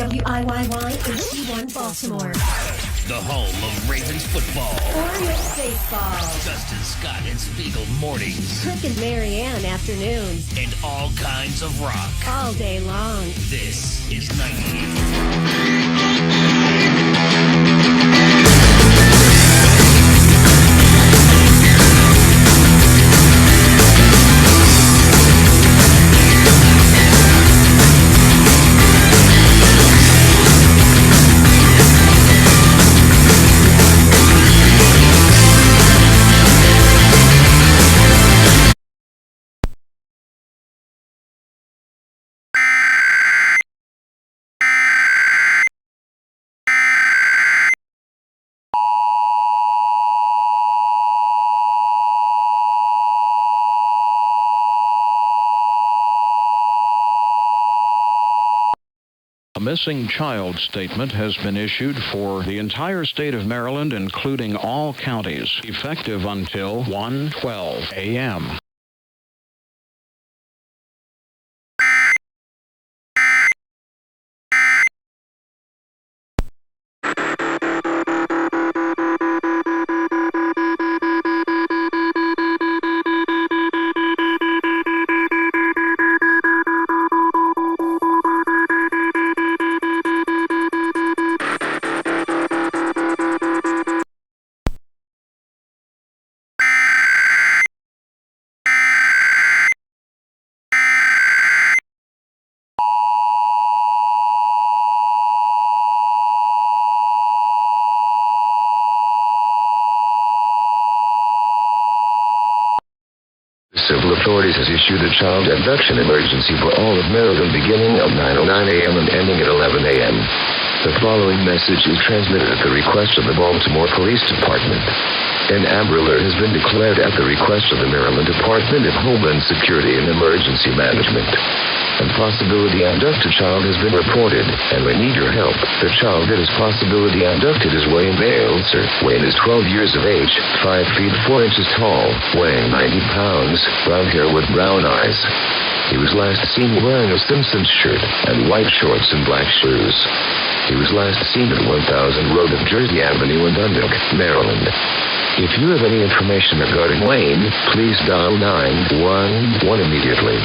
WIYY HD1 Baltimore. The home of Ravens football. Orioles baseball. Justin Scott and Spiegel mornings. Hook and Marianne afternoons. And all kinds of rock. All day long. This is 90. A missing child statement has been issued for the entire state of Maryland, including all counties, effective until 1:12 a.m. Civil authorities has issued a child abduction emergency for all of Maryland beginning at 9:09 a.m. and ending at 11 a.m. The following message is transmitted at the request of the Baltimore Police Department. An Amber Alert has been declared at the request of the Maryland Department of Homeland Security and Emergency Management. A possibility abducted child has been reported, and we need your help. The child that is possibility abducted is Wayne Bales. Wayne is 12 years of age, 5 feet 4 inches tall, weighing 90 pounds, brown hair with brown eyes. He was last seen wearing a Simpsons shirt and white shorts and black shoes. He was last seen at 1000 Road of Jersey Avenue in Dundalk, Maryland. If you have any information regarding Wayne, please dial 911 immediately.